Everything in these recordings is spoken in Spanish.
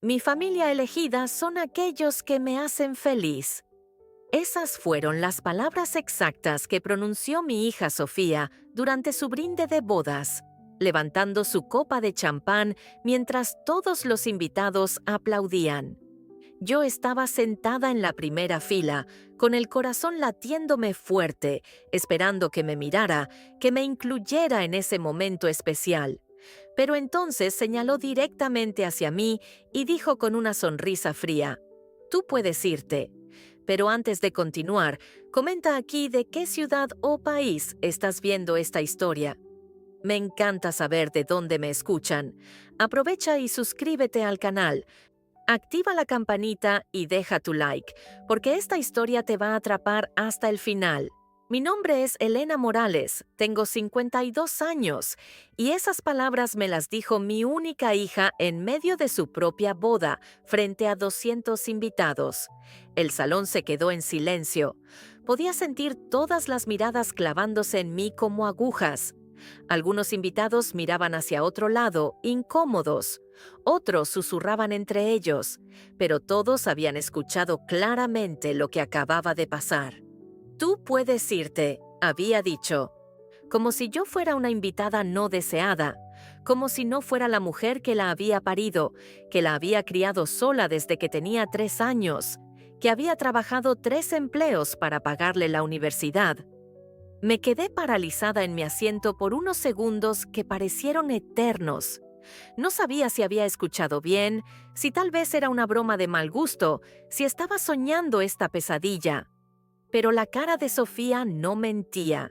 Mi familia elegida son aquellos que me hacen feliz. Esas fueron las palabras exactas que pronunció mi hija Sofía durante su brinde de bodas, levantando su copa de champán mientras todos los invitados aplaudían. Yo estaba sentada en la primera fila, con el corazón latiéndome fuerte, esperando que me mirara, que me incluyera en ese momento especial. Pero entonces señaló directamente hacia mí y dijo con una sonrisa fría: «Tú puedes irte». Pero antes de continuar, comenta aquí de qué ciudad o país estás viendo esta historia. Me encanta saber de dónde me escuchan. Aprovecha y suscríbete al canal. Activa la campanita y deja tu like, porque esta historia te va a atrapar hasta el final. Mi nombre es Elena Morales, tengo 52 años, y esas palabras me las dijo mi única hija en medio de su propia boda, frente a 200 invitados. El salón se quedó en silencio. Podía sentir todas las miradas clavándose en mí como agujas. Algunos invitados miraban hacia otro lado, incómodos. Otros susurraban entre ellos, pero todos habían escuchado claramente lo que acababa de pasar. «Tú puedes irte», había dicho, como si yo fuera una invitada no deseada, como si no fuera la mujer que la había parido, que la había criado sola desde que tenía 3 años, que había trabajado 3 empleos para pagarle la universidad. Me quedé paralizada en mi asiento por unos segundos que parecieron eternos. No sabía si había escuchado bien, si tal vez era una broma de mal gusto, si estaba soñando esta pesadilla. Pero la cara de Sofía no mentía.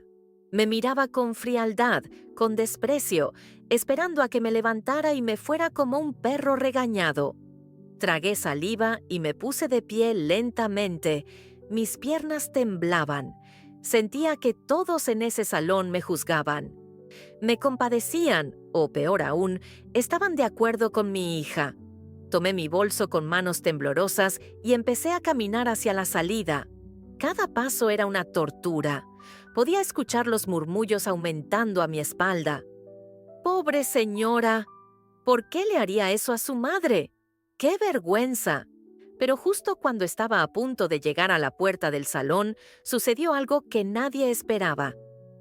Me miraba con frialdad, con desprecio, esperando a que me levantara y me fuera como un perro regañado. Tragué saliva y me puse de pie lentamente. Mis piernas temblaban. Sentía que todos en ese salón me juzgaban. Me compadecían, o peor aún, estaban de acuerdo con mi hija. Tomé mi bolso con manos temblorosas y empecé a caminar hacia la salida. Cada paso era una tortura. Podía escuchar los murmullos aumentando a mi espalda. «Pobre señora, ¿por qué le haría eso a su madre? ¡Qué vergüenza!». Pero justo cuando estaba a punto de llegar a la puerta del salón, sucedió algo que nadie esperaba.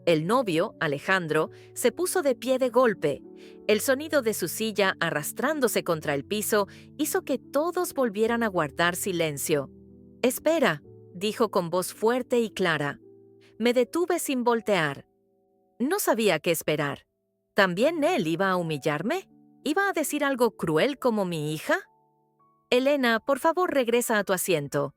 El novio, Alejandro, se puso de pie de golpe. El sonido de su silla arrastrándose contra el piso hizo que todos volvieran a guardar silencio. «Espera», dijo con voz fuerte y clara. Me detuve sin voltear. No sabía qué esperar. ¿También él iba a humillarme? ¿Iba a decir algo cruel como mi hija? «Elena, por favor, regresa a tu asiento».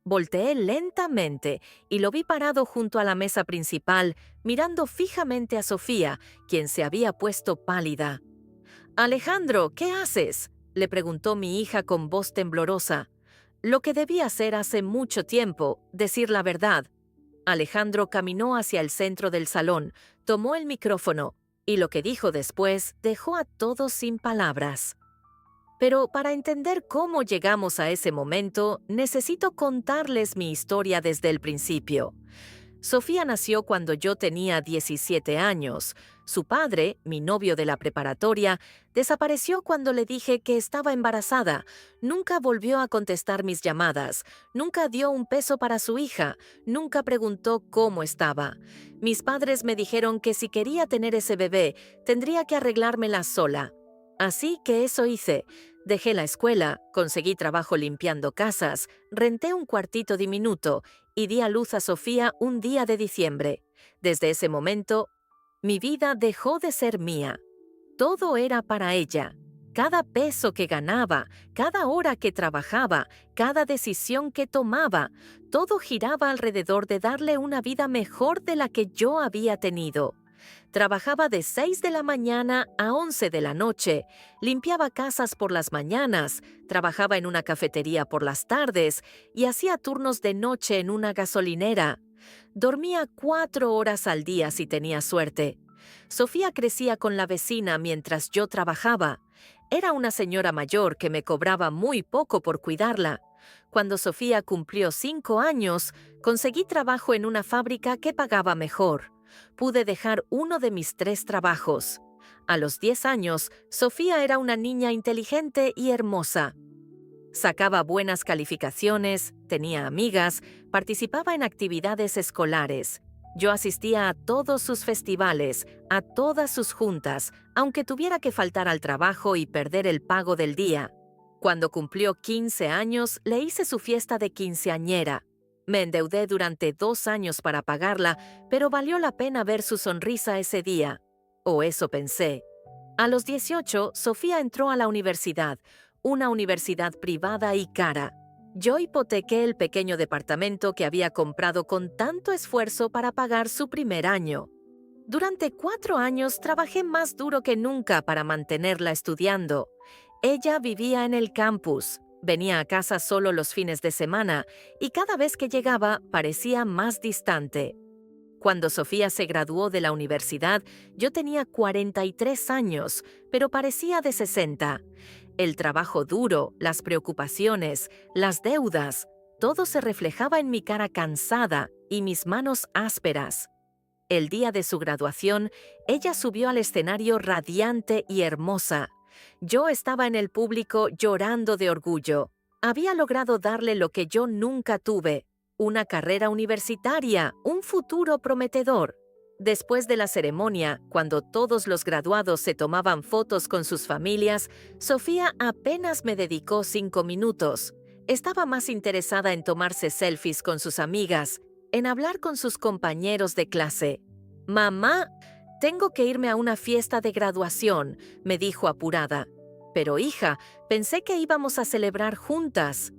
Volteé lentamente y lo vi parado junto a la mesa principal, mirando fijamente a Sofía, quien se había puesto pálida. «Alejandro, ¿qué haces?», le preguntó mi hija con voz temblorosa. Lo que debía hacer hace mucho tiempo, decir la verdad. Alejandro caminó hacia el centro del salón, tomó el micrófono, y lo que dijo después dejó a todos sin palabras. Pero para entender cómo llegamos a ese momento, necesito contarles mi historia desde el principio. Sofía nació cuando yo tenía 17 años. Su padre, mi novio de la preparatoria, desapareció cuando le dije que estaba embarazada. Nunca volvió a contestar mis llamadas. Nunca dio un peso para su hija. Nunca preguntó cómo estaba. Mis padres me dijeron que si quería tener ese bebé, tendría que arreglármela sola. Así que eso hice. Dejé la escuela, conseguí trabajo limpiando casas, renté un cuartito diminuto y di a luz a Sofía un día de diciembre. Desde ese momento, mi vida dejó de ser mía. Todo era para ella. Cada peso que ganaba, cada hora que trabajaba, cada decisión que tomaba, todo giraba alrededor de darle una vida mejor de la que yo había tenido. Trabajaba de 6 de la mañana a 11 de la noche, limpiaba casas por las mañanas, trabajaba en una cafetería por las tardes y hacía turnos de noche en una gasolinera. Dormía 4 horas al día si tenía suerte. Sofía crecía con la vecina mientras yo trabajaba. Era una señora mayor que me cobraba muy poco por cuidarla. Cuando Sofía cumplió 5 años, conseguí trabajo en una fábrica que pagaba mejor. Pude dejar uno de mis 3 trabajos. A los 10 años, Sofía era una niña inteligente y hermosa. Sacaba buenas calificaciones, tenía amigas, participaba en actividades escolares. Yo asistía a todos sus festivales, a todas sus juntas, aunque tuviera que faltar al trabajo y perder el pago del día. Cuando cumplió 15 años, le hice su fiesta de quinceañera. Me endeudé durante 2 años para pagarla, pero valió la pena ver su sonrisa ese día. O eso pensé. A los 18, Sofía entró a la universidad, una universidad privada y cara. Yo hipotequé el pequeño departamento que había comprado con tanto esfuerzo para pagar su primer año. Durante 4 años trabajé más duro que nunca para mantenerla estudiando. Ella vivía en el campus, venía a casa solo los fines de semana y cada vez que llegaba parecía más distante. Cuando Sofía se graduó de la universidad, yo tenía 43 años, pero parecía de 60. El trabajo duro, las preocupaciones, las deudas, todo se reflejaba en mi cara cansada y mis manos ásperas. El día de su graduación, ella subió al escenario radiante y hermosa. Yo estaba en el público llorando de orgullo. Había logrado darle lo que yo nunca tuve: una carrera universitaria, un futuro prometedor. Después de la ceremonia, cuando todos los graduados se tomaban fotos con sus familias, Sofía apenas me dedicó 5 minutos. Estaba más interesada en tomarse selfies con sus amigas, en hablar con sus compañeros de clase. «Mamá, tengo que irme a una fiesta de graduación», me dijo apurada. «Pero hija, pensé que íbamos a celebrar juntas».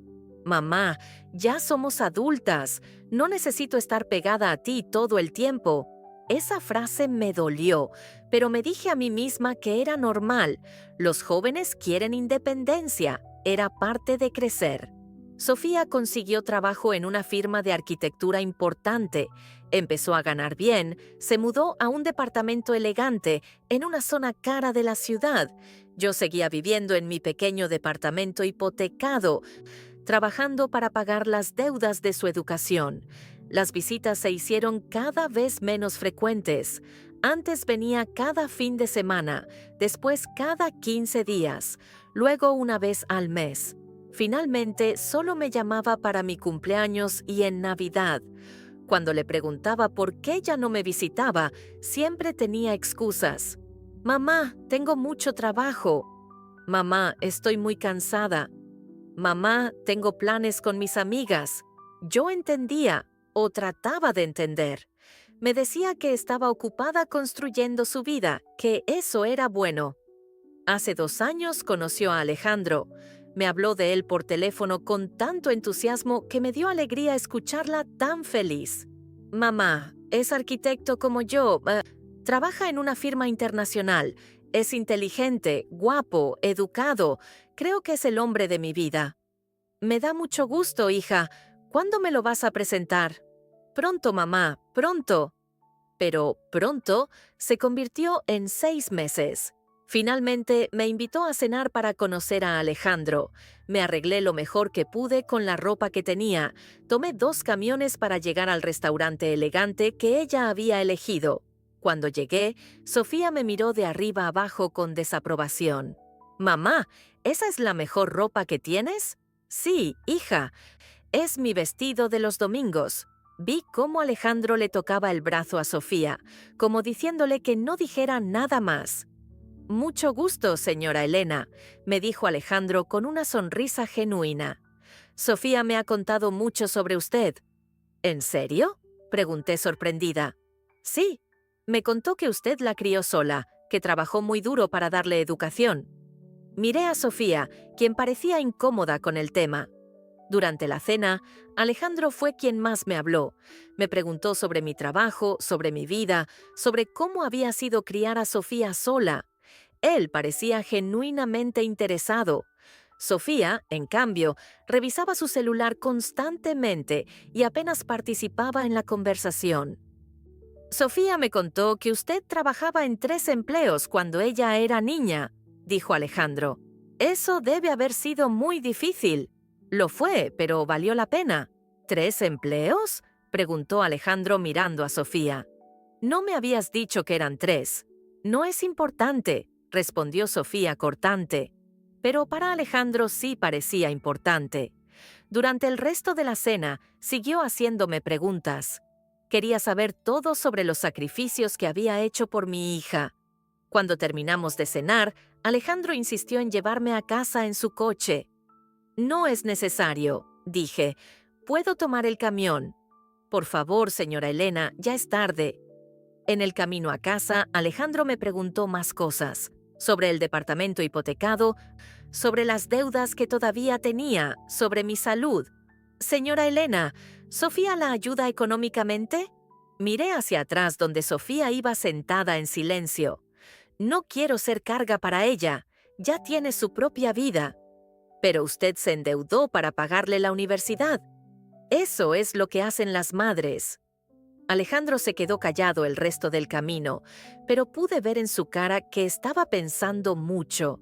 «Mamá, ya somos adultas. No necesito estar pegada a ti todo el tiempo». Esa frase me dolió, pero me dije a mí misma que era normal. Los jóvenes quieren independencia. Era parte de crecer. Sofía consiguió trabajo en una firma de arquitectura importante. Empezó a ganar bien, se mudó a un departamento elegante en una zona cara de la ciudad. Yo seguía viviendo en mi pequeño departamento hipotecado, trabajando para pagar las deudas de su educación. Las visitas se hicieron cada vez menos frecuentes. Antes venía cada fin de semana, después cada 15 días, luego una vez al mes. Finalmente, solo me llamaba para mi cumpleaños y en Navidad. Cuando le preguntaba por qué ya no me visitaba, siempre tenía excusas. «Mamá, tengo mucho trabajo». «Mamá, estoy muy cansada». «Mamá, tengo planes con mis amigas». Yo entendía, o trataba de entender. Me decía que estaba ocupada construyendo su vida, que eso era bueno. Hace 2 años conoció a Alejandro. Me habló de él por teléfono con tanto entusiasmo que me dio alegría escucharla tan feliz. «Mamá, es arquitecto como yo. Trabaja en una firma internacional. Es inteligente, guapo, educado. Creo que es el hombre de mi vida». «Me da mucho gusto, hija. ¿Cuándo me lo vas a presentar?» «Pronto, mamá, pronto». Pero pronto se convirtió en 6 meses. Finalmente me invitó a cenar para conocer a Alejandro. Me arreglé lo mejor que pude con la ropa que tenía. Tomé 2 camiones para llegar al restaurante elegante que ella había elegido. Cuando llegué, Sofía me miró de arriba abajo con desaprobación. «Mamá, ¿esa es la mejor ropa que tienes?» «Sí, hija. Es mi vestido de los domingos». Vi cómo Alejandro le tocaba el brazo a Sofía, como diciéndole que no dijera nada más. «Mucho gusto, señora Elena», me dijo Alejandro con una sonrisa genuina. «Sofía me ha contado mucho sobre usted». «¿En serio?», pregunté sorprendida. «Sí, me contó que usted la crió sola, que trabajó muy duro para darle educación». Miré a Sofía, quien parecía incómoda con el tema. Durante la cena, Alejandro fue quien más me habló. Me preguntó sobre mi trabajo, sobre mi vida, sobre cómo había sido criar a Sofía sola. Él parecía genuinamente interesado. Sofía, en cambio, revisaba su celular constantemente y apenas participaba en la conversación. «Sofía me contó que usted trabajaba en 3 empleos cuando ella era niña», dijo Alejandro. «Eso debe haber sido muy difícil». «Lo fue, pero valió la pena». «¿3 empleos?», preguntó Alejandro mirando a Sofía. «No me habías dicho que eran 3». «No es importante», respondió Sofía cortante. Pero para Alejandro sí parecía importante. Durante el resto de la cena, siguió haciéndome preguntas. Quería saber todo sobre los sacrificios que había hecho por mi hija. Cuando terminamos de cenar, Alejandro insistió en llevarme a casa en su coche. No es necesario, dije. Puedo tomar el camión. Por favor, señora Elena, ya es tarde. En el camino a casa, Alejandro me preguntó más cosas. Sobre el departamento hipotecado, sobre las deudas que todavía tenía, sobre mi salud. Señora Elena, ¿Sofía la ayuda económicamente? Miré hacia atrás donde Sofía iba sentada en silencio. No quiero ser carga para ella. Ya tiene su propia vida. Pero usted se endeudó para pagarle la universidad. Eso es lo que hacen las madres. Alejandro se quedó callado el resto del camino, pero pude ver en su cara que estaba pensando mucho.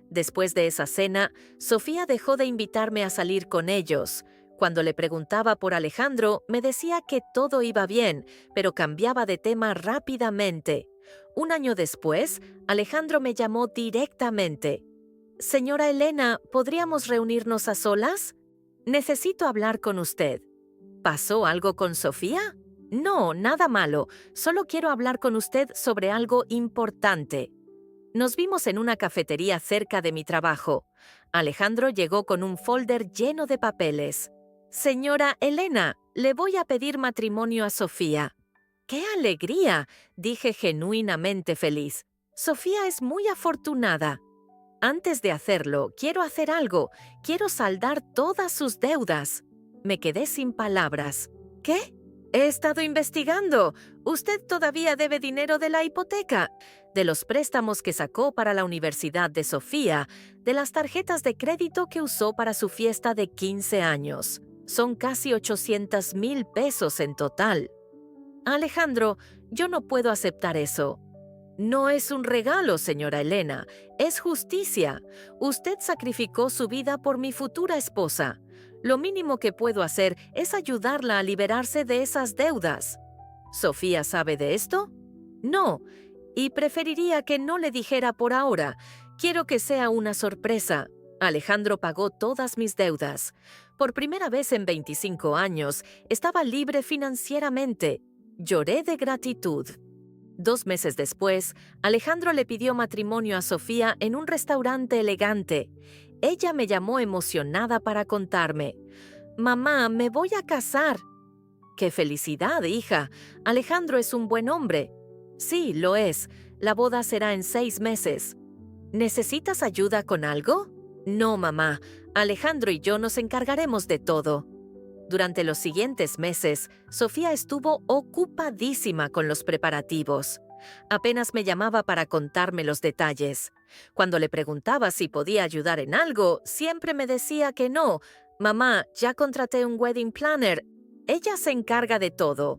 Después de esa cena, Sofía dejó de invitarme a salir con ellos. Cuando le preguntaba por Alejandro, me decía que todo iba bien, pero cambiaba de tema rápidamente. Un año después, Alejandro me llamó directamente. Señora Elena, ¿podríamos reunirnos a solas? Necesito hablar con usted. ¿Pasó algo con Sofía? No, nada malo. Solo quiero hablar con usted sobre algo importante. Nos vimos en una cafetería cerca de mi trabajo. Alejandro llegó con un folder lleno de papeles. Señora Elena, le voy a pedir matrimonio a Sofía. ¡Qué alegría!, dije genuinamente feliz. Sofía es muy afortunada. Antes de hacerlo, quiero hacer algo. Quiero saldar todas sus deudas. Me quedé sin palabras. ¿Qué? He estado investigando. Usted todavía debe dinero de la hipoteca, de los préstamos que sacó para la Universidad de Sofía, de las tarjetas de crédito que usó para su fiesta de 15 años. Son casi 800,000 pesos en total. Alejandro, yo no puedo aceptar eso. No es un regalo, señora Elena, es justicia. Usted sacrificó su vida por mi futura esposa. Lo mínimo que puedo hacer es ayudarla a liberarse de esas deudas. ¿Sofía sabe de esto? No, y preferiría que no le dijera por ahora. Quiero que sea una sorpresa. Alejandro pagó todas mis deudas. Por primera vez en 25 años, estaba libre financieramente. Lloré de gratitud. 2 meses después, Alejandro le pidió matrimonio a Sofía en un restaurante elegante. Ella me llamó emocionada para contarme. «Mamá, me voy a casar». «¡Qué felicidad, hija! Alejandro es un buen hombre». «Sí, lo es. La boda será en 6 meses». «¿Necesitas ayuda con algo?» «No, mamá. Alejandro y yo nos encargaremos de todo». Durante los siguientes meses, Sofía estuvo ocupadísima con los preparativos. Apenas me llamaba para contarme los detalles. Cuando le preguntaba si podía ayudar en algo, siempre me decía que no. «Mamá, ya contraté un wedding planner. Ella se encarga de todo».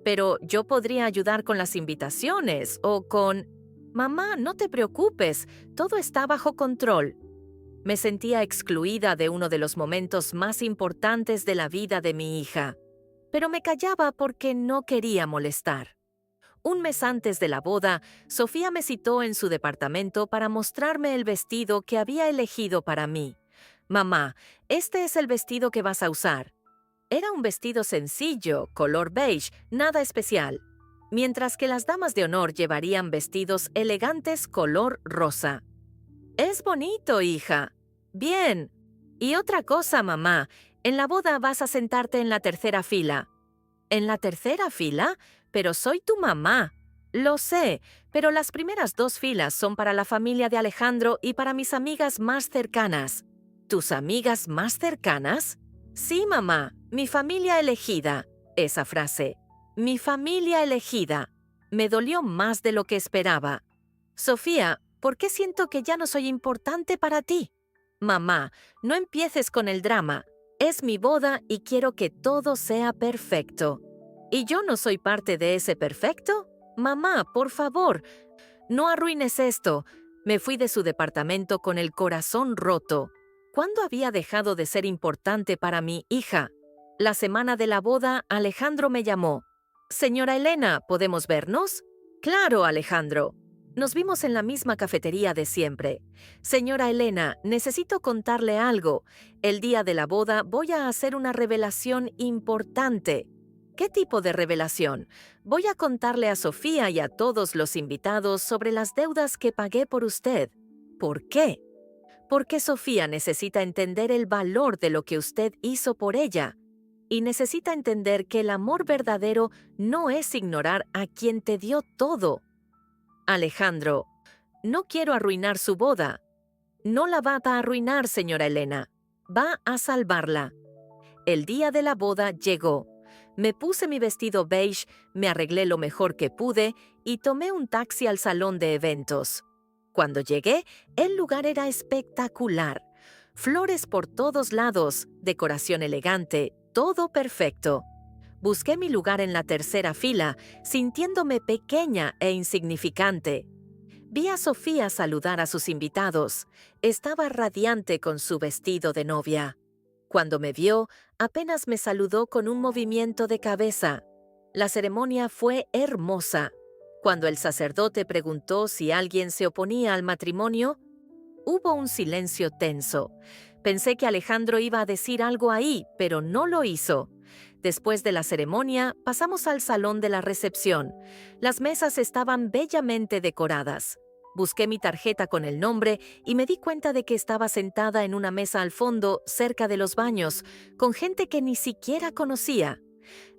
«Pero yo podría ayudar con las invitaciones o con...» «Mamá, no te preocupes, todo está bajo control». Me sentía excluida de uno de los momentos más importantes de la vida de mi hija, pero me callaba porque no quería molestar. Un mes antes de la boda, Sofía me citó en su departamento para mostrarme el vestido que había elegido para mí. «Mamá, este es el vestido que vas a usar». Era un vestido sencillo, color beige, nada especial, mientras que las damas de honor llevarían vestidos elegantes color rosa. «Es bonito, hija». «Bien. Y otra cosa, mamá, en la boda vas a sentarte en la tercera fila». «¿En la tercera fila? Pero soy tu mamá». «Lo sé, pero las primeras 2 filas son para la familia de Alejandro y para mis amigas más cercanas». «¿Tus amigas más cercanas?» «Sí, mamá, mi familia elegida». Esa frase, «mi familia elegida», me dolió más de lo que esperaba. «Sofía, ¿por qué siento que ya no soy importante para ti?» «Mamá, no empieces con el drama. Es mi boda y quiero que todo sea perfecto». ¿Y yo no soy parte de ese perfecto? «Mamá, por favor, no arruines esto». Me fui de su departamento con el corazón roto. ¿Cuándo había dejado de ser importante para mi hija? La semana de la boda, Alejandro me llamó. «Señora Elena, ¿podemos vernos?» «Claro, Alejandro». Nos vimos en la misma cafetería de siempre. Señora Elena, necesito contarle algo. El día de la boda voy a hacer una revelación importante. ¿Qué tipo de revelación? Voy a contarle a Sofía y a todos los invitados sobre las deudas que pagué por usted. ¿Por qué? Porque Sofía necesita entender el valor de lo que usted hizo por ella. Y necesita entender que el amor verdadero no es ignorar a quien te dio todo. Alejandro, no quiero arruinar su boda. No la va a arruinar, señora Elena. Va a salvarla. El día de la boda llegó. Me puse mi vestido beige, me arreglé lo mejor que pude y tomé un taxi al salón de eventos. Cuando llegué, el lugar era espectacular. Flores por todos lados, decoración elegante, todo perfecto. Busqué mi lugar en la tercera fila, sintiéndome pequeña e insignificante. Vi a Sofía saludar a sus invitados. Estaba radiante con su vestido de novia. Cuando me vio, apenas me saludó con un movimiento de cabeza. La ceremonia fue hermosa. Cuando el sacerdote preguntó si alguien se oponía al matrimonio, hubo un silencio tenso. Pensé que Alejandro iba a decir algo ahí, pero no lo hizo. Después de la ceremonia, pasamos al salón de la recepción. Las mesas estaban bellamente decoradas. Busqué mi tarjeta con el nombre y me di cuenta de que estaba sentada en una mesa al fondo, cerca de los baños, con gente que ni siquiera conocía.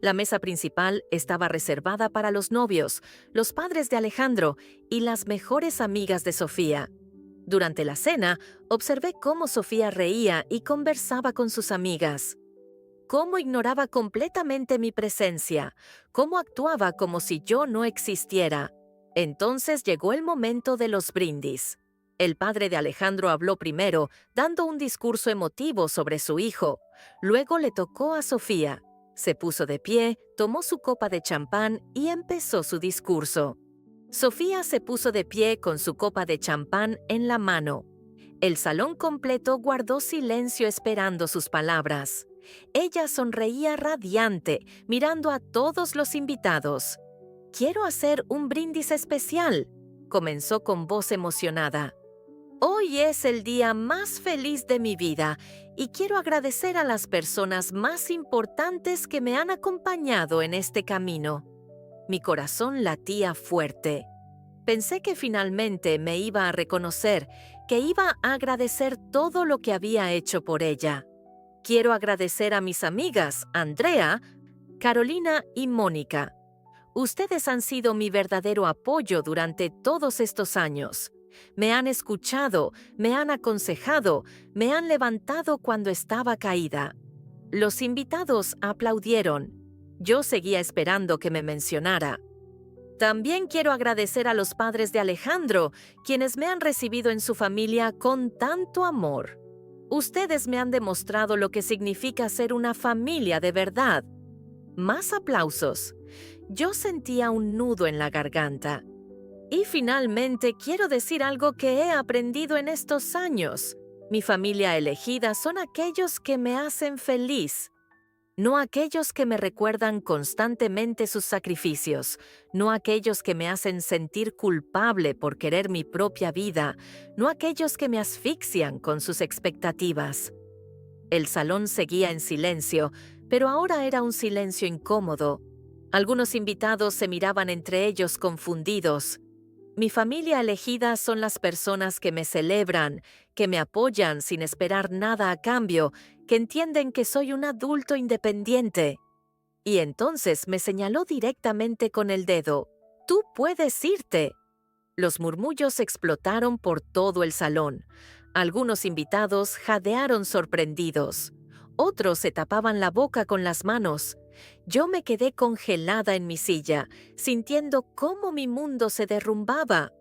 La mesa principal estaba reservada para los novios, los padres de Alejandro y las mejores amigas de Sofía. Durante la cena, observé cómo Sofía reía y conversaba con sus amigas. Cómo ignoraba completamente mi presencia, cómo actuaba como si yo no existiera. Entonces llegó el momento de los brindis. El padre de Alejandro habló primero, dando un discurso emotivo sobre su hijo. Luego le tocó a Sofía. Se puso de pie, tomó su copa de champán y empezó su discurso. Sofía se puso de pie con su copa de champán en la mano. El salón completo guardó silencio esperando sus palabras. Ella sonreía radiante, mirando a todos los invitados. «Quiero hacer un brindis especial», comenzó con voz emocionada. «Hoy es el día más feliz de mi vida y quiero agradecer a las personas más importantes que me han acompañado en este camino». Mi corazón latía fuerte. Pensé que finalmente me iba a reconocer, que iba a agradecer todo lo que había hecho por ella. Quiero agradecer a mis amigas, Andrea, Carolina y Mónica. Ustedes han sido mi verdadero apoyo durante todos estos años. Me han escuchado, me han aconsejado, me han levantado cuando estaba caída. Los invitados aplaudieron. Yo seguía esperando que me mencionara. También quiero agradecer a los padres de Alejandro, quienes me han recibido en su familia con tanto amor. Ustedes me han demostrado lo que significa ser una familia de verdad. Más aplausos. Yo sentía un nudo en la garganta. Y finalmente quiero decir algo que he aprendido en estos años. Mi familia elegida son aquellos que me hacen feliz. No aquellos que me recuerdan constantemente sus sacrificios, no aquellos que me hacen sentir culpable por querer mi propia vida, no aquellos que me asfixian con sus expectativas. El salón seguía en silencio, pero ahora era un silencio incómodo. Algunos invitados se miraban entre ellos confundidos. Mi familia elegida son las personas que me celebran, que me apoyan sin esperar nada a cambio, que entienden que soy un adulto independiente. Y entonces me señaló directamente con el dedo. «Tú puedes irte». Los murmullos explotaron por todo el salón. Algunos invitados jadearon sorprendidos. Otros se tapaban la boca con las manos. Yo me quedé congelada en mi silla, sintiendo cómo mi mundo se derrumbaba.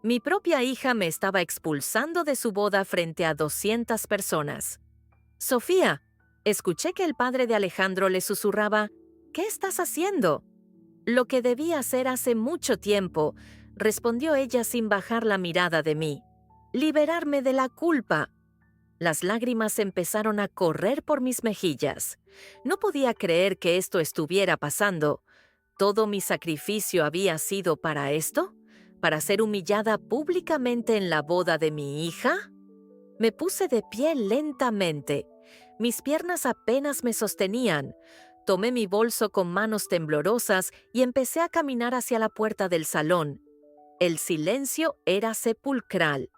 Mi propia hija me estaba expulsando de su boda frente a 200 personas. «Sofía», escuché que el padre de Alejandro le susurraba, «¿qué estás haciendo?». «Lo que debí hacer hace mucho tiempo», respondió ella sin bajar la mirada de mí. «Liberarme de la culpa». Las lágrimas empezaron a correr por mis mejillas. No podía creer que esto estuviera pasando. ¿Todo mi sacrificio había sido para esto? ¿Para ser humillada públicamente en la boda de mi hija? Me puse de pie lentamente. Mis piernas apenas me sostenían. Tomé mi bolso con manos temblorosas y empecé a caminar hacia la puerta del salón. El silencio era sepulcral.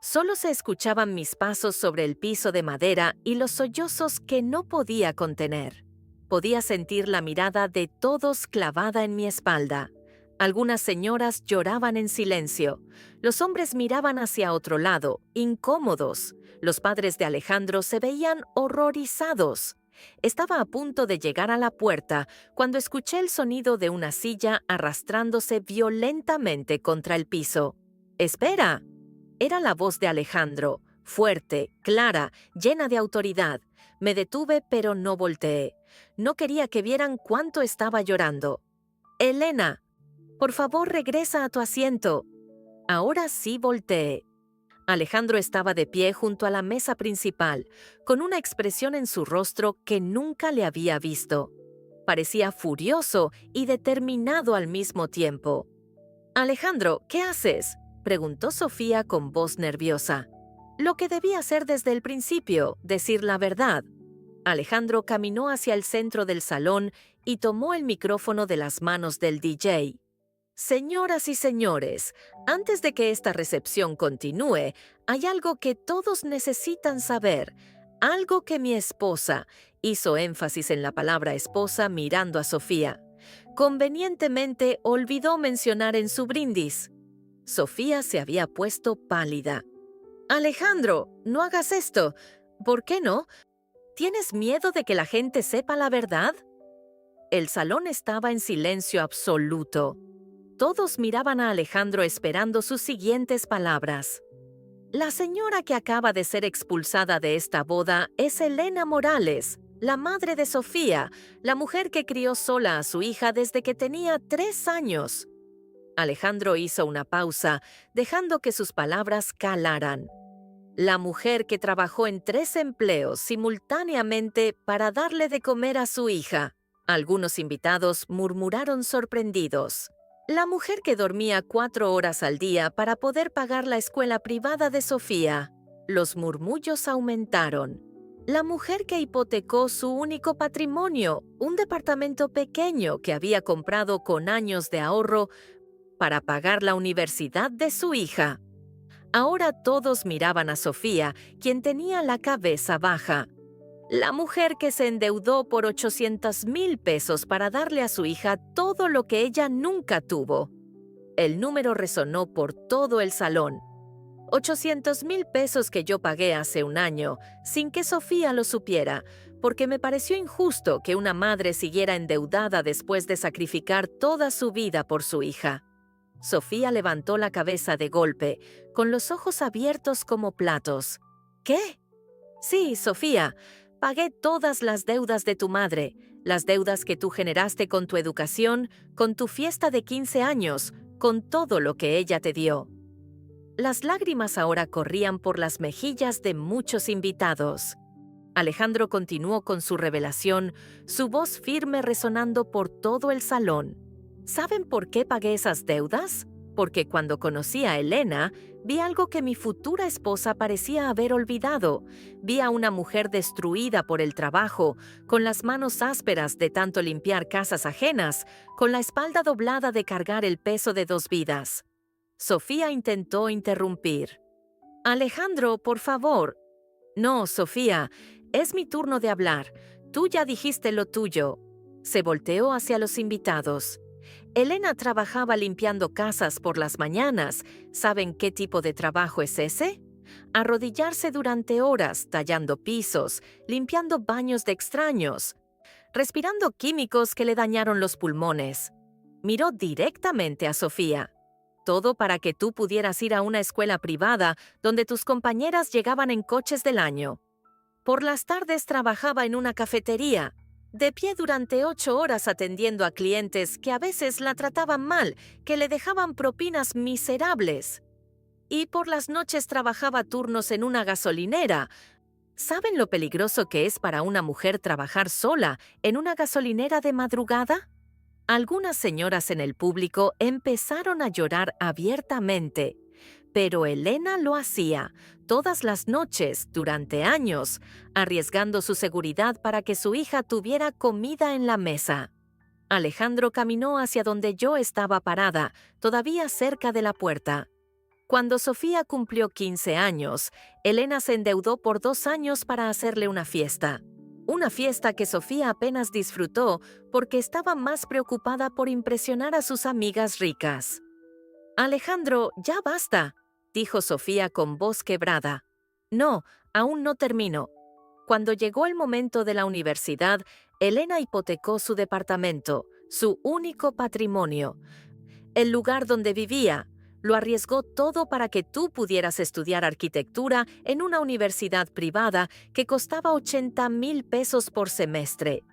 Solo se escuchaban mis pasos sobre el piso de madera y los sollozos que no podía contener. Podía sentir la mirada de todos clavada en mi espalda. Algunas señoras lloraban en silencio. Los hombres miraban hacia otro lado, incómodos. Los padres de Alejandro se veían horrorizados. Estaba a punto de llegar a la puerta cuando escuché el sonido de una silla arrastrándose violentamente contra el piso. ¡Espera! Era la voz de Alejandro, fuerte, clara, llena de autoridad. Me detuve, pero no volteé. No quería que vieran cuánto estaba llorando. «Elena, por favor, regresa a tu asiento». Ahora sí volteé. Alejandro estaba de pie junto a la mesa principal, con una expresión en su rostro que nunca le había visto. Parecía furioso y determinado al mismo tiempo. «Alejandro, ¿qué haces?», preguntó Sofía con voz nerviosa. Lo que debía hacer desde el principio, decir la verdad. Alejandro caminó hacia el centro del salón y tomó el micrófono de las manos del DJ. «Señoras y señores, antes de que esta recepción continúe, hay algo que todos necesitan saber, algo que mi esposa», hizo énfasis en la palabra esposa mirando a Sofía, «convenientemente olvidó mencionar en su brindis». Sofía se había puesto pálida. «Alejandro, no hagas esto. ¿Por qué no? ¿Tienes miedo de que la gente sepa la verdad?». El salón estaba en silencio absoluto. Todos miraban a Alejandro esperando sus siguientes palabras. «La señora que acaba de ser expulsada de esta boda es Elena Morales, la madre de Sofía, la mujer que crió sola a su hija desde que tenía 3 años». Alejandro hizo una pausa, dejando que sus palabras calaran. «La mujer que trabajó en 3 empleos simultáneamente para darle de comer a su hija». Algunos invitados murmuraron sorprendidos. «La mujer que dormía 4 horas al día para poder pagar la escuela privada de Sofía». Los murmullos aumentaron. «La mujer que hipotecó su único patrimonio, un departamento pequeño que había comprado con años de ahorro para pagar la universidad de su hija». Ahora todos miraban a Sofía, quien tenía la cabeza baja. «La mujer que se endeudó por 800,000 pesos para darle a su hija todo lo que ella nunca tuvo». El número resonó por todo el salón. 800,000 pesos que yo pagué hace un año, sin que Sofía lo supiera, porque me pareció injusto que una madre siguiera endeudada después de sacrificar toda su vida por su hija. Sofía levantó la cabeza de golpe, con los ojos abiertos como platos. «¿Qué?». «Sí, Sofía, pagué todas las deudas de tu madre, las deudas que tú generaste con tu educación, con tu fiesta de 15 años, con todo lo que ella te dio». Las lágrimas ahora corrían por las mejillas de muchos invitados. Alejandro continuó con su revelación, su voz firme resonando por todo el salón. ¿Saben por qué pagué esas deudas? Porque cuando conocí a Elena, vi algo que mi futura esposa parecía haber olvidado. Vi a una mujer destruida por el trabajo, con las manos ásperas de tanto limpiar casas ajenas, con la espalda doblada de cargar el peso de 2 vidas. Sofía intentó interrumpir. «Alejandro, por favor». «No, Sofía, es mi turno de hablar. Tú ya dijiste lo tuyo». Se volteó hacia los invitados. «Elena trabajaba limpiando casas por las mañanas. ¿Saben qué tipo de trabajo es ese? Arrodillarse durante horas, tallando pisos, limpiando baños de extraños, respirando químicos que le dañaron los pulmones». Miró directamente a Sofía. «Todo para que tú pudieras ir a una escuela privada donde tus compañeras llegaban en coches del año. Por las tardes trabajaba en una cafetería, de pie durante 8 horas atendiendo a clientes que a veces la trataban mal, que le dejaban propinas miserables. Y por las noches trabajaba turnos en una gasolinera. ¿Saben lo peligroso que es para una mujer trabajar sola en una gasolinera de madrugada?». Algunas señoras en el público empezaron a llorar abiertamente, pero Elena lo hacía todas las noches durante años, arriesgando su seguridad para que su hija tuviera comida en la mesa. Alejandro caminó hacia donde yo estaba parada, todavía cerca de la puerta. Cuando Sofía cumplió 15 años, Elena se endeudó por 2 años para hacerle una fiesta. Una fiesta que Sofía apenas disfrutó porque estaba más preocupada por impresionar a sus amigas ricas. Alejandro, ya basta, dijo Sofía con voz quebrada. No, aún no termino. Cuando llegó el momento de la universidad, Elena hipotecó su departamento, su único patrimonio, el lugar donde vivía. Lo arriesgó todo para que tú pudieras estudiar arquitectura en una universidad privada que costaba 80,000 pesos por semestre.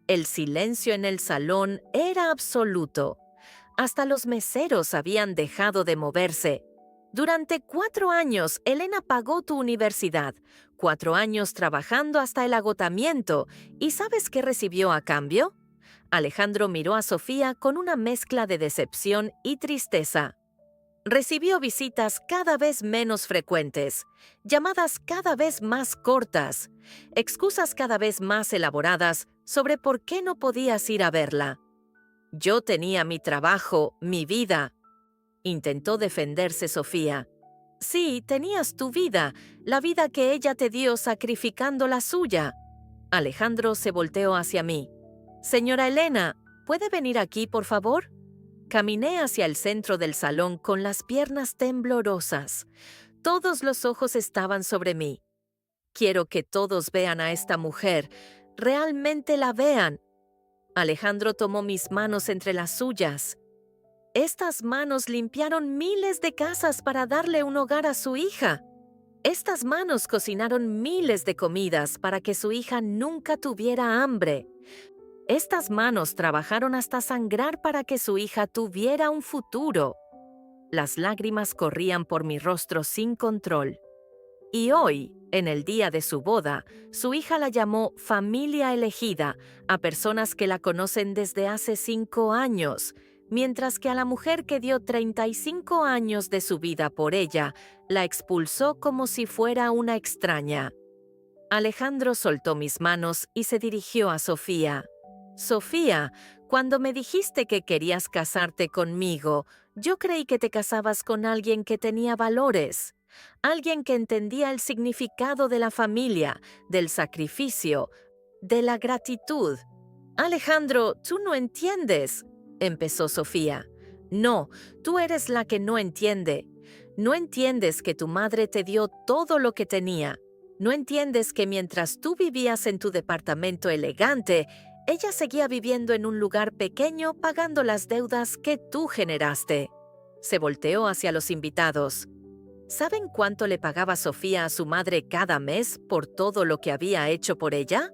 El silencio en el salón era absoluto. Hasta los meseros habían dejado de moverse. Durante 4 años, Elena pagó tu universidad, 4 años trabajando hasta el agotamiento. ¿Y sabes qué recibió a cambio? Alejandro miró a Sofía con una mezcla de decepción y tristeza. Recibió visitas cada vez menos frecuentes, llamadas cada vez más cortas, excusas cada vez más elaboradas sobre por qué no podías ir a verla. Yo tenía mi trabajo, mi vida. Intentó defenderse Sofía. Sí, tenías tu vida, la vida que ella te dio sacrificando la suya. Alejandro se volteó hacia mí. Señora Elena, ¿puede venir aquí, por favor? Caminé hacia el centro del salón con las piernas temblorosas. Todos los ojos estaban sobre mí. Quiero que todos vean a esta mujer, realmente la vean. Alejandro tomó mis manos entre las suyas. Estas manos limpiaron miles de casas para darle un hogar a su hija. Estas manos cocinaron miles de comidas para que su hija nunca tuviera hambre. Estas manos trabajaron hasta sangrar para que su hija tuviera un futuro. Las lágrimas corrían por mi rostro sin control. Y hoy, en el día de su boda, su hija la llamó familia elegida a personas que la conocen desde hace 5 años, mientras que a la mujer que dio 35 años de su vida por ella, la expulsó como si fuera una extraña. Alejandro soltó mis manos y se dirigió a Sofía. Sofía, cuando me dijiste que querías casarte conmigo, yo creí que te casabas con alguien que tenía valores, alguien que entendía el significado de la familia, del sacrificio, de la gratitud. Alejandro, tú no entiendes, empezó Sofía. No, tú eres la que no entiende. No entiendes que tu madre te dio todo lo que tenía. No entiendes que mientras tú vivías en tu departamento elegante, ella seguía viviendo en un lugar pequeño pagando las deudas que tú generaste. Se volteó hacia los invitados. ¿Saben cuánto le pagaba Sofía a su madre cada mes por todo lo que había hecho por ella?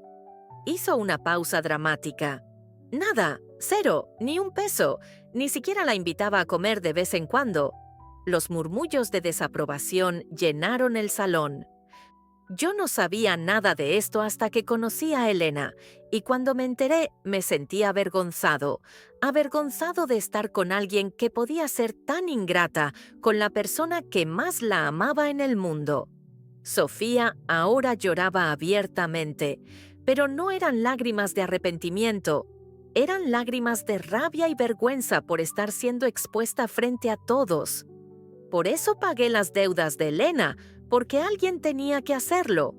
Hizo una pausa dramática. Nada, 0, ni un peso, ni siquiera la invitaba a comer de vez en cuando. Los murmullos de desaprobación llenaron el salón. Yo no sabía nada de esto hasta que conocí a Elena, y cuando me enteré me sentí avergonzado de estar con alguien que podía ser tan ingrata con la persona que más la amaba en el mundo. Sofía ahora lloraba abiertamente, pero no eran lágrimas de arrepentimiento, eran lágrimas de rabia y vergüenza por estar siendo expuesta frente a todos. Por eso pagué las deudas de Elena, porque alguien tenía que hacerlo.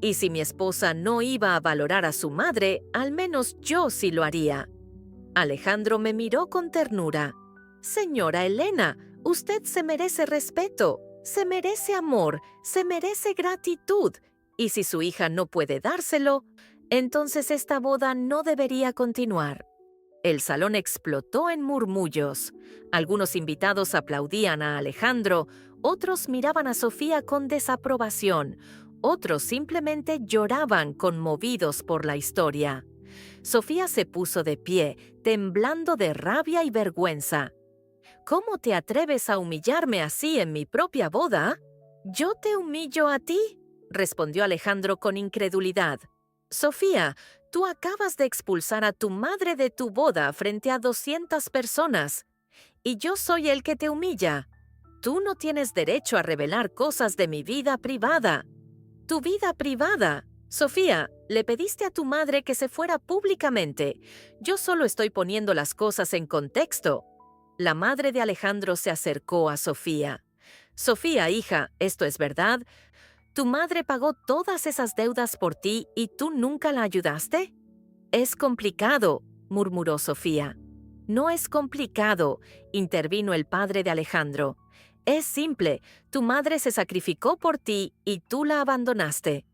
Y si mi esposa no iba a valorar a su madre, al menos yo sí lo haría. Alejandro me miró con ternura. Señora Elena, usted se merece respeto, se merece amor, se merece gratitud. Y si su hija no puede dárselo, entonces esta boda no debería continuar. El salón explotó en murmullos. Algunos invitados aplaudían a Alejandro, otros miraban a Sofía con desaprobación, otros simplemente lloraban conmovidos por la historia. Sofía se puso de pie, temblando de rabia y vergüenza. ¿Cómo te atreves a humillarme así en mi propia boda? ¿Yo te humillo a ti?, respondió Alejandro con incredulidad. Sofía, tú acabas de expulsar a tu madre de tu boda frente a 200 personas, y yo soy el que te humilla. Tú no tienes derecho a revelar cosas de mi vida privada. Tu vida privada. Sofía, le pediste a tu madre que se fuera públicamente. Yo solo estoy poniendo las cosas en contexto. La madre de Alejandro se acercó a Sofía. Sofía, hija, ¿esto es verdad? ¿Tu madre pagó todas esas deudas por ti y tú nunca la ayudaste? Es complicado, murmuró Sofía. No es complicado, intervino el padre de Alejandro. Es simple, tu madre se sacrificó por ti y tú la abandonaste.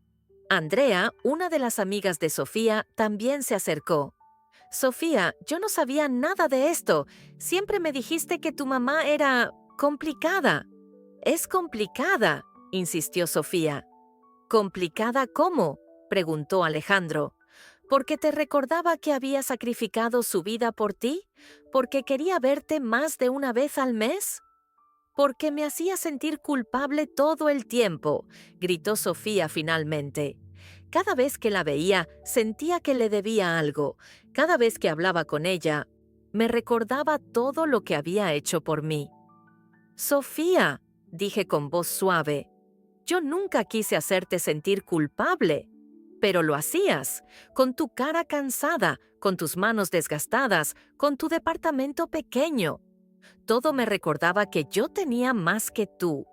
Andrea, una de las amigas de Sofía, también se acercó. Sofía, yo no sabía nada de esto. Siempre me dijiste que tu mamá era complicada. Es complicada, insistió Sofía. ¿Complicada cómo?, preguntó Alejandro. ¿Porque te recordaba que había sacrificado su vida por ti? ¿Porque quería verte más de una vez al mes? Porque me hacía sentir culpable todo el tiempo, gritó Sofía finalmente. Cada vez que la veía, sentía que le debía algo. Cada vez que hablaba con ella, me recordaba todo lo que había hecho por mí. Sofía, dije con voz suave, yo nunca quise hacerte sentir culpable, pero lo hacías, con tu cara cansada, con tus manos desgastadas, con tu departamento pequeño. Todo me recordaba que yo tenía más que tú.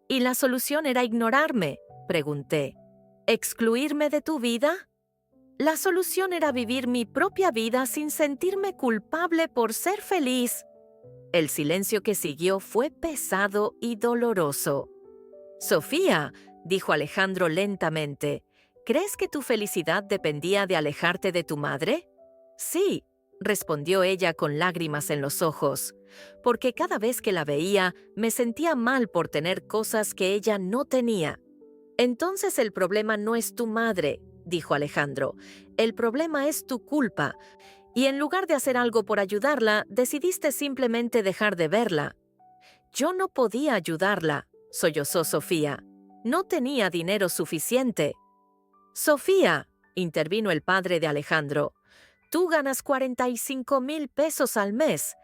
¿Y la solución era ignorarme?, pregunté. ¿Excluirme de tu vida? La solución era vivir mi propia vida sin sentirme culpable por ser feliz. El silencio que siguió fue pesado y doloroso. Sofía, dijo Alejandro lentamente, ¿crees que tu felicidad dependía de alejarte de tu madre? Sí, respondió ella con lágrimas en los ojos, porque cada vez que la veía me sentía mal por tener cosas que ella no tenía. Entonces el problema no es tu madre, dijo Alejandro, el problema es tu culpa, y en lugar de hacer algo por ayudarla, decidiste simplemente dejar de verla. Yo no podía ayudarla, sollozó Sofía. No tenía dinero suficiente. Sofía, intervino el padre de Alejandro, tú ganas 45,000 pesos al mes.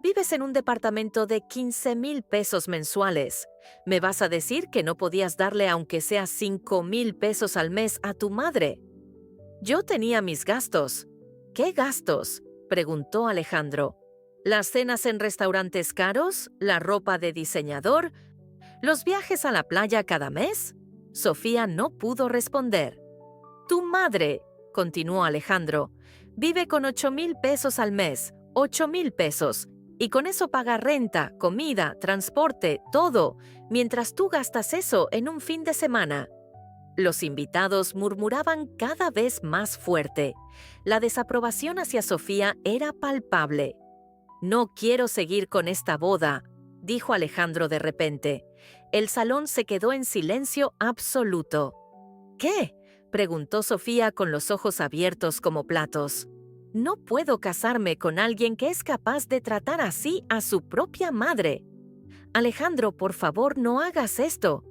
Vives en un departamento de 15,000 pesos mensuales. ¿Me vas a decir que no podías darle aunque sea 5,000 pesos al mes a tu madre? Yo tenía mis gastos. ¿Qué gastos?, preguntó Alejandro. ¿Las cenas en restaurantes caros? ¿La ropa de diseñador? ¿Los viajes a la playa cada mes? Sofía no pudo responder. Tu madre, continuó Alejandro, vive con 8,000 pesos al mes, 8,000 pesos, y con eso paga renta, comida, transporte, todo, mientras tú gastas eso en un fin de semana. Los invitados murmuraban cada vez más fuerte. La desaprobación hacia Sofía era palpable. No quiero seguir con esta boda, dijo Alejandro de repente. El salón se quedó en silencio absoluto. ¿Qué?, preguntó Sofía con los ojos abiertos como platos. No puedo casarme con alguien que es capaz de tratar así a su propia madre. Alejandro, por favor, no hagas esto.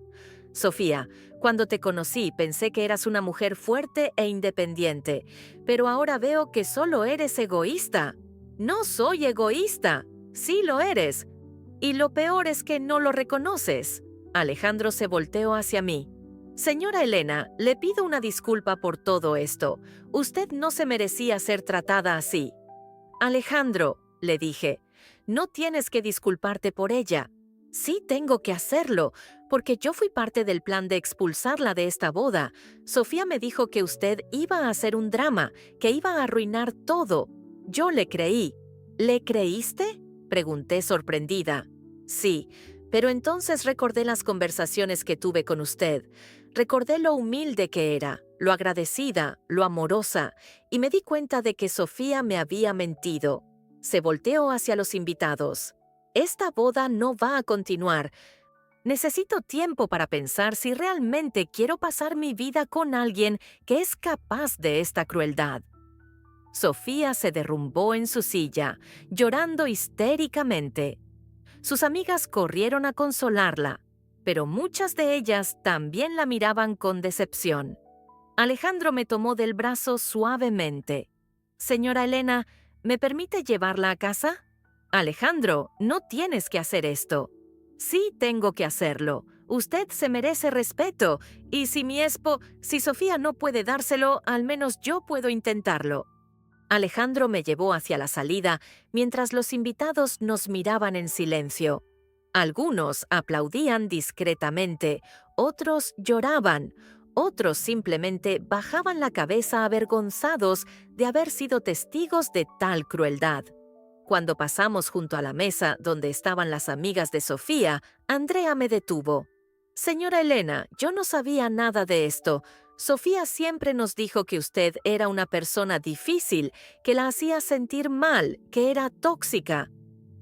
Sofía, cuando te conocí pensé que eras una mujer fuerte e independiente, pero ahora veo que solo eres egoísta. No soy egoísta. Sí lo eres. Y lo peor es que no lo reconoces. Alejandro se volteó hacia mí. Señora Elena, le pido una disculpa por todo esto. Usted no se merecía ser tratada así. Alejandro, le dije, no tienes que disculparte por ella. Sí tengo que hacerlo, porque yo fui parte del plan de expulsarla de esta boda. Sofía me dijo que usted iba a hacer un drama, que iba a arruinar todo. Yo le creí. ¿Le creíste?, pregunté sorprendida. Sí, pero entonces recordé las conversaciones que tuve con usted. Recordé lo humilde que era, lo agradecida, lo amorosa, y me di cuenta de que Sofía me había mentido. Se volteó hacia los invitados. Esta boda no va a continuar. Necesito tiempo para pensar si realmente quiero pasar mi vida con alguien que es capaz de esta crueldad. Sofía se derrumbó en su silla, llorando histéricamente. Sus amigas corrieron a consolarla, pero muchas de ellas también la miraban con decepción. Alejandro me tomó del brazo suavemente. Señora Elena, ¿me permite llevarla a casa? Alejandro, no tienes que hacer esto. Sí, tengo que hacerlo. Usted se merece respeto, y si Sofía no puede dárselo, al menos yo puedo intentarlo. Alejandro me llevó hacia la salida mientras los invitados nos miraban en silencio. Algunos aplaudían discretamente, otros lloraban, otros simplemente bajaban la cabeza avergonzados de haber sido testigos de tal crueldad. Cuando pasamos junto a la mesa donde estaban las amigas de Sofía, Andrea me detuvo. Señora Elena, yo no sabía nada de esto. Sofía siempre nos dijo que usted era una persona difícil, que la hacía sentir mal, que era tóxica.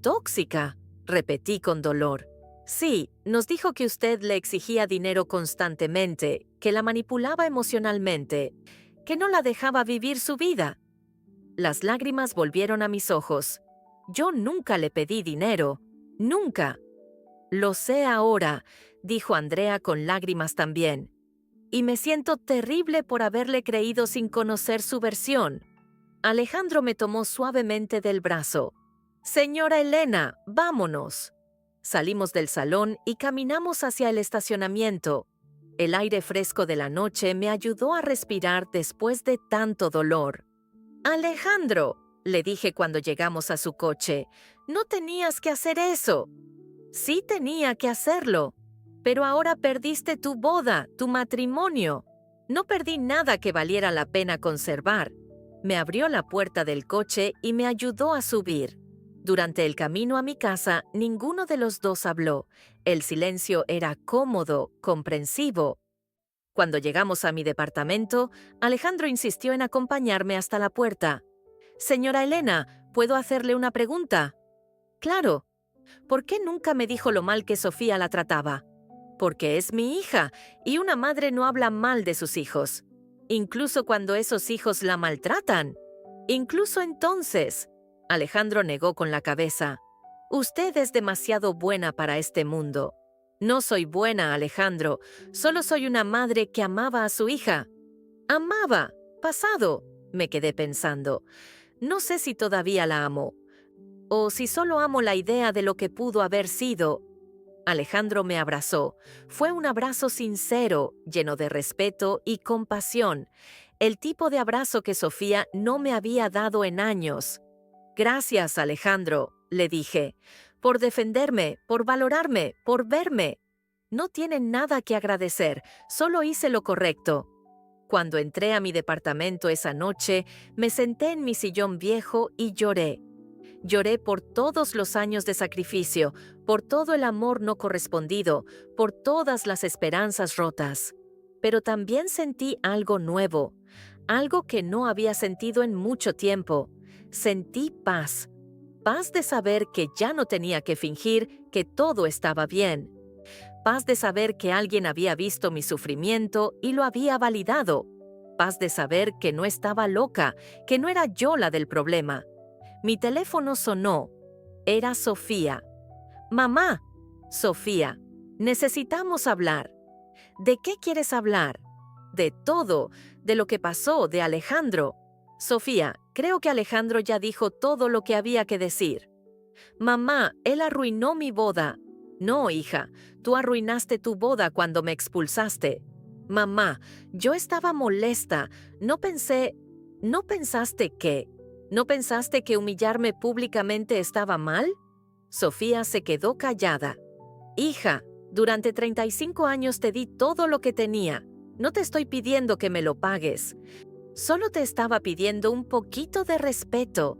¿Tóxica?, repetí con dolor. Sí, nos dijo que usted le exigía dinero constantemente, que la manipulaba emocionalmente, que no la dejaba vivir su vida. Las lágrimas volvieron a mis ojos. Yo nunca le pedí dinero. Nunca. Lo sé ahora, dijo Andrea con lágrimas también. Y me siento terrible por haberle creído sin conocer su versión. Alejandro me tomó suavemente del brazo. Señora Elena, vámonos. Salimos del salón y caminamos hacia el estacionamiento. El aire fresco de la noche me ayudó a respirar después de tanto dolor. Alejandro, le dije cuando llegamos a su coche, no tenías que hacer eso. Sí tenía que hacerlo, pero ahora perdiste tu boda, tu matrimonio. No perdí nada que valiera la pena conservar. Me abrió la puerta del coche y me ayudó a subir. Durante el camino a mi casa, ninguno de los dos habló. El silencio era cómodo, comprensivo. Cuando llegamos a mi departamento, Alejandro insistió en acompañarme hasta la puerta. Señora Elena, ¿puedo hacerle una pregunta? Claro. ¿Por qué nunca me dijo lo mal que Sofía la trataba? Porque es mi hija, y una madre no habla mal de sus hijos. Incluso cuando esos hijos la maltratan. Incluso entonces. Alejandro negó con la cabeza. Usted es demasiado buena para este mundo. No soy buena, Alejandro. Solo soy una madre que amaba a su hija. Amaba. Pasado. Me quedé pensando. No sé si todavía la amo. O si solo amo la idea de lo que pudo haber sido. Alejandro me abrazó. Fue un abrazo sincero, lleno de respeto y compasión. El tipo de abrazo que Sofía no me había dado en años. Gracias, Alejandro, le dije, por defenderme, por valorarme, por verme. No tienen nada que agradecer, solo hice lo correcto. Cuando entré a mi departamento esa noche, me senté en mi sillón viejo y lloré. Lloré por todos los años de sacrificio, por todo el amor no correspondido, por todas las esperanzas rotas. Pero también sentí algo nuevo, algo que no había sentido en mucho tiempo. Sentí paz, paz de saber que ya no tenía que fingir que todo estaba bien. Paz de saber que alguien había visto mi sufrimiento y lo había validado. Paz de saber que no estaba loca, que no era yo la del problema. Mi teléfono sonó. Era Sofía. Mamá, Sofía, necesitamos hablar. ¿De qué quieres hablar? De todo, de lo que pasó, de Alejandro. Sofía, creo que Alejandro ya dijo todo lo que había que decir. Mamá, él arruinó mi boda. No, hija, tú arruinaste tu boda cuando me expulsaste. Mamá, yo estaba molesta. ¿No pensaste que humillarme públicamente estaba mal? Sofía se quedó callada. Hija, durante 35 años te di todo lo que tenía. No te estoy pidiendo que me lo pagues. Solo te estaba pidiendo un poquito de respeto.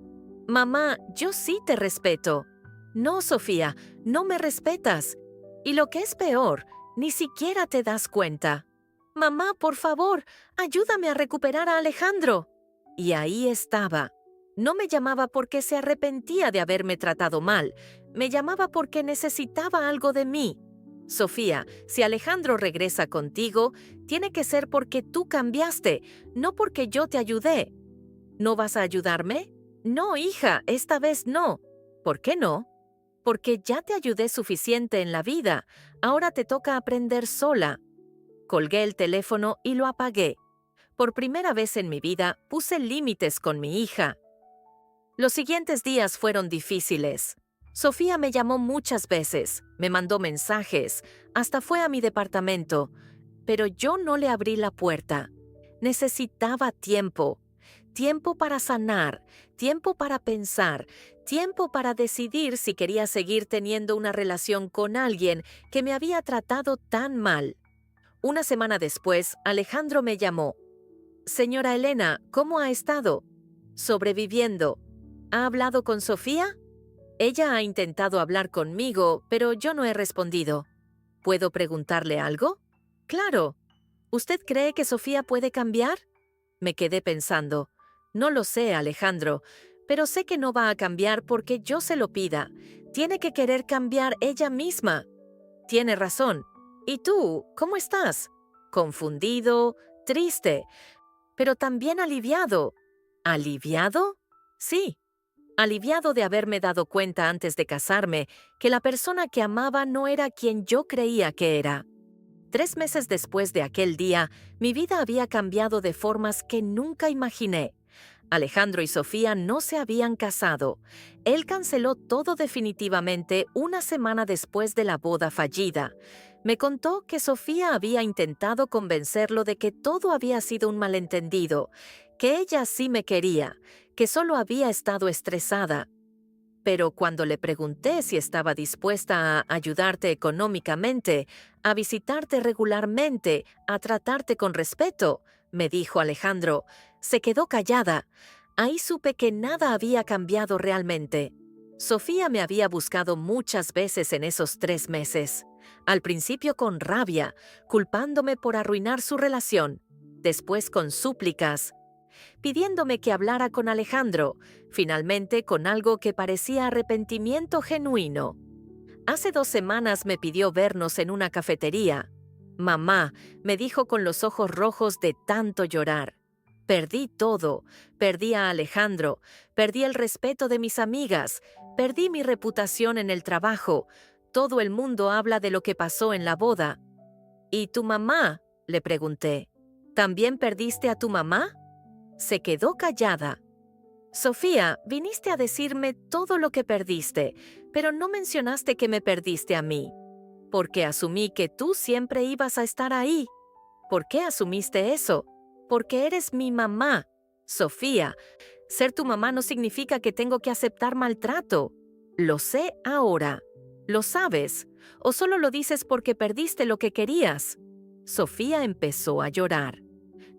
Mamá, yo sí te respeto. No, Sofía, no me respetas. Y lo que es peor, ni siquiera te das cuenta. Mamá, por favor, ayúdame a recuperar a Alejandro. Y ahí estaba. No me llamaba porque se arrepentía de haberme tratado mal. Me llamaba porque necesitaba algo de mí. Sofía, si Alejandro regresa contigo, tiene que ser porque tú cambiaste, no porque yo te ayudé. ¿No vas a ayudarme? No, hija, esta vez no. ¿Por qué no? Porque ya te ayudé suficiente en la vida. Ahora te toca aprender sola. Colgué el teléfono y lo apagué. Por primera vez en mi vida puse límites con mi hija. Los siguientes días fueron difíciles. Sofía me llamó muchas veces, me mandó mensajes, hasta fue a mi departamento, pero yo no le abrí la puerta. Necesitaba tiempo. Tiempo para sanar, tiempo para pensar, tiempo para decidir si quería seguir teniendo una relación con alguien que me había tratado tan mal. Una semana después, Alejandro me llamó. Señora Elena, ¿cómo ha estado? Sobreviviendo. ¿Ha hablado con Sofía? Ella ha intentado hablar conmigo, pero yo no he respondido. ¿Puedo preguntarle algo? Claro. ¿Usted cree que Sofía puede cambiar? Me quedé pensando. No lo sé, Alejandro, pero sé que no va a cambiar porque yo se lo pida. Tiene que querer cambiar ella misma. Tiene razón. ¿Y tú, cómo estás? Confundido, triste, pero también aliviado. ¿Aliviado? Sí. Aliviado de haberme dado cuenta antes de casarme que la persona que amaba no era quien yo creía que era. 3 meses después de aquel día, mi vida había cambiado de formas que nunca imaginé. Alejandro y Sofía no se habían casado. Él canceló todo definitivamente una semana después de la boda fallida. Me contó que Sofía había intentado convencerlo de que todo había sido un malentendido, que ella sí me quería, que solo había estado estresada. Pero cuando le pregunté si estaba dispuesta a ayudarte económicamente, a visitarte regularmente, a tratarte con respeto, me dijo Alejandro, se quedó callada. Ahí supe que nada había cambiado realmente. Sofía me había buscado muchas veces en esos 3 meses. Al principio con rabia, culpándome por arruinar su relación. Después con súplicas, pidiéndome que hablara con Alejandro, finalmente con algo que parecía arrepentimiento genuino. Hace 2 semanas me pidió vernos en una cafetería. Mamá, me dijo con los ojos rojos de tanto llorar. Perdí todo, perdí a Alejandro, perdí el respeto de mis amigas, perdí mi reputación en el trabajo. Todo el mundo habla de lo que pasó en la boda. ¿Y tu mamá?, le pregunté. ¿También perdiste a tu mamá? Se quedó callada. Sofía, viniste a decirme todo lo que perdiste, pero no mencionaste que me perdiste a mí, porque asumí que tú siempre ibas a estar ahí. ¿Por qué asumiste eso? Porque eres mi mamá. Sofía, ser tu mamá no significa que tengo que aceptar maltrato. Lo sé ahora. ¿Lo sabes? ¿O solo lo dices porque perdiste lo que querías? Sofía empezó a llorar.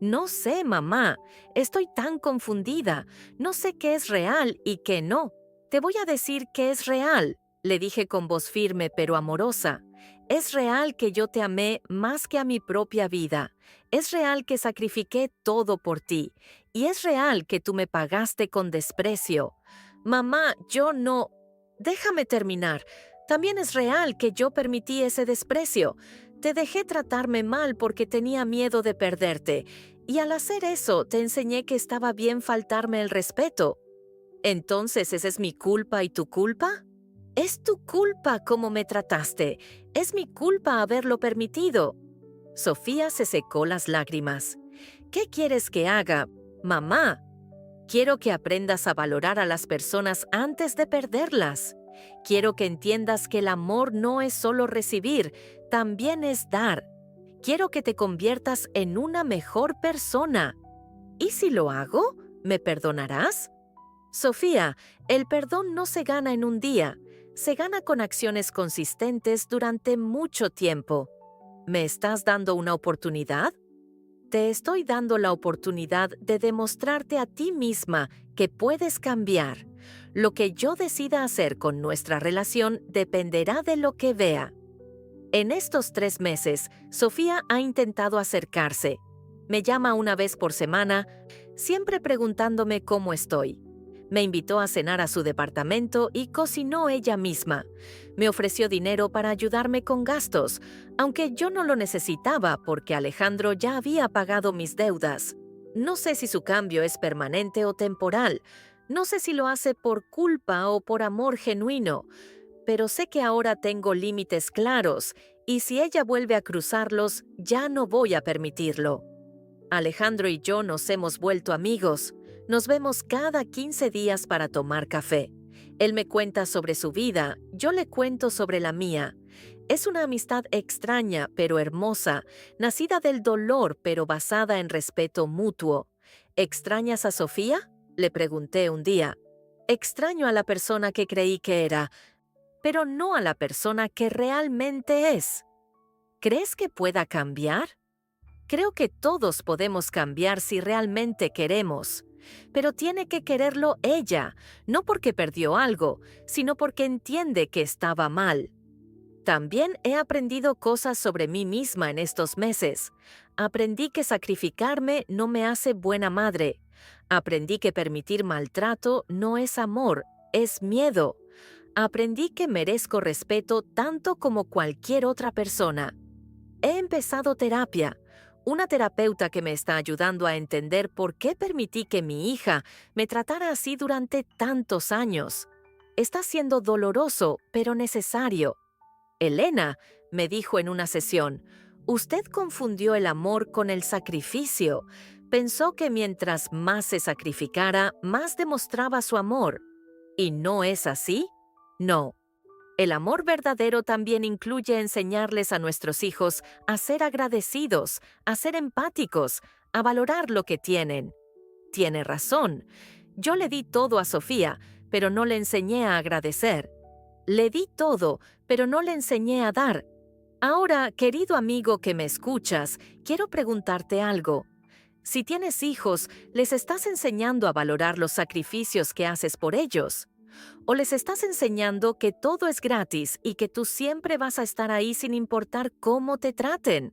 No sé, mamá. Estoy tan confundida. No sé qué es real y qué no. Te voy a decir qué es real, le dije con voz firme pero amorosa. Es real que yo te amé más que a mi propia vida. Es real que sacrifiqué todo por ti. Y es real que tú me pagaste con desprecio. Mamá, yo no... Déjame terminar. También es real que yo permití ese desprecio. Te dejé tratarme mal porque tenía miedo de perderte. Y al hacer eso, te enseñé que estaba bien faltarme el respeto. Entonces, ¿esa es mi culpa y tu culpa? Es tu culpa cómo me trataste. Es mi culpa haberlo permitido. Sofía se secó las lágrimas. ¿Qué quieres que haga, mamá? Quiero que aprendas a valorar a las personas antes de perderlas. Quiero que entiendas que el amor no es solo recibir, también es dar. Quiero que te conviertas en una mejor persona. ¿Y si lo hago? ¿Me perdonarás? Sofía, el perdón no se gana en un día. Se gana con acciones consistentes durante mucho tiempo. ¿Me estás dando una oportunidad? Te estoy dando la oportunidad de demostrarte a ti misma que puedes cambiar. Lo que yo decida hacer con nuestra relación dependerá de lo que vea. En estos 3 meses, Sofía ha intentado acercarse. Me llama una vez por semana, siempre preguntándome cómo estoy. Me invitó a cenar a su departamento y cocinó ella misma. Me ofreció dinero para ayudarme con gastos, aunque yo no lo necesitaba porque Alejandro ya había pagado mis deudas. No sé si su cambio es permanente o temporal. No sé si lo hace por culpa o por amor genuino. Pero sé que ahora tengo límites claros y si ella vuelve a cruzarlos, ya no voy a permitirlo. Alejandro y yo nos hemos vuelto amigos. Nos vemos cada 15 días para tomar café. Él me cuenta sobre su vida, yo le cuento sobre la mía. Es una amistad extraña pero hermosa, nacida del dolor pero basada en respeto mutuo. ¿Extrañas a Sofía?, le pregunté un día. Extraño a la persona que creí que era, pero no a la persona que realmente es. ¿Crees que pueda cambiar? Creo que todos podemos cambiar si realmente queremos, pero tiene que quererlo ella, no porque perdió algo, sino porque entiende que estaba mal. También he aprendido cosas sobre mí misma en estos meses. Aprendí que sacrificarme no me hace buena madre. Aprendí que permitir maltrato no es amor, es miedo. Aprendí que merezco respeto tanto como cualquier otra persona. He empezado terapia, una terapeuta que me está ayudando a entender por qué permití que mi hija me tratara así durante tantos años. Está siendo doloroso, pero necesario. Elena, me dijo en una sesión, usted confundió el amor con el sacrificio. Pensó que mientras más se sacrificara, más demostraba su amor. ¿Y no es así? No. El amor verdadero también incluye enseñarles a nuestros hijos a ser agradecidos, a ser empáticos, a valorar lo que tienen. Tiene razón. Yo le di todo a Sofía, pero no le enseñé a agradecer. Le di todo, pero no le enseñé a dar. Ahora, querido amigo que me escuchas, quiero preguntarte algo. Si tienes hijos, ¿les estás enseñando a valorar los sacrificios que haces por ellos? ¿O les estás enseñando que todo es gratis y que tú siempre vas a estar ahí sin importar cómo te traten?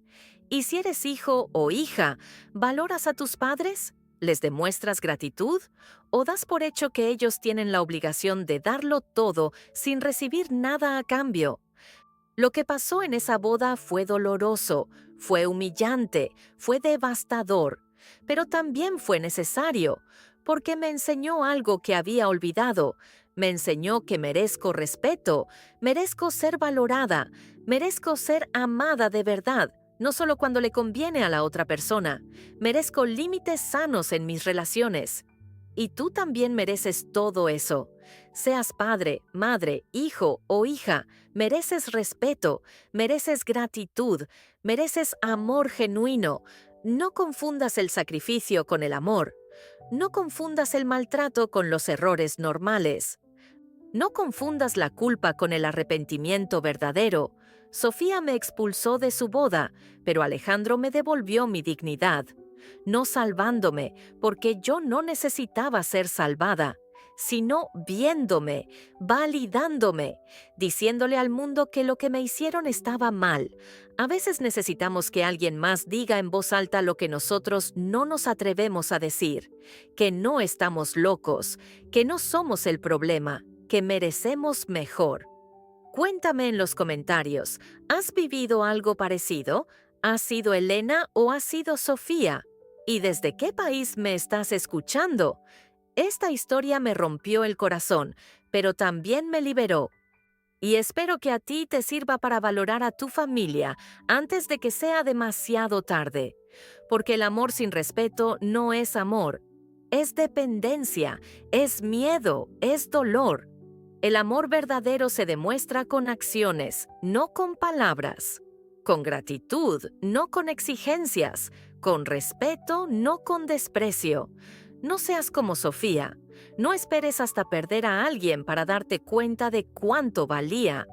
Y si eres hijo o hija, ¿valoras a tus padres? ¿Les demuestras gratitud? ¿O das por hecho que ellos tienen la obligación de darlo todo sin recibir nada a cambio? Lo que pasó en esa boda fue doloroso, fue humillante, fue devastador, pero también fue necesario, porque me enseñó algo que había olvidado. Me enseñó que merezco respeto, merezco ser valorada, merezco ser amada de verdad, no solo cuando le conviene a la otra persona. Merezco límites sanos en mis relaciones. Y tú también mereces todo eso. Seas padre, madre, hijo o hija, mereces respeto, mereces gratitud, mereces amor genuino. No confundas el sacrificio con el amor. No confundas el maltrato con los errores normales. No confundas la culpa con el arrepentimiento verdadero. Sofía me expulsó de su boda, pero Alejandro me devolvió mi dignidad. No salvándome, porque yo no necesitaba ser salvada, sino viéndome, validándome, diciéndole al mundo que lo que me hicieron estaba mal. A veces necesitamos que alguien más diga en voz alta lo que nosotros no nos atrevemos a decir, que no estamos locos, que no somos el problema, que merecemos mejor. Cuéntame en los comentarios, ¿has vivido algo parecido? ¿Ha sido Elena o ha sido Sofía? ¿Y desde qué país me estás escuchando? Esta historia me rompió el corazón, pero también me liberó. Y espero que a ti te sirva para valorar a tu familia antes de que sea demasiado tarde. Porque el amor sin respeto no es amor. Es dependencia, es miedo, es dolor. El amor verdadero se demuestra con acciones, no con palabras. Con gratitud, no con exigencias. Con respeto, no con desprecio. No seas como Sofía. No esperes hasta perder a alguien para darte cuenta de cuánto valía.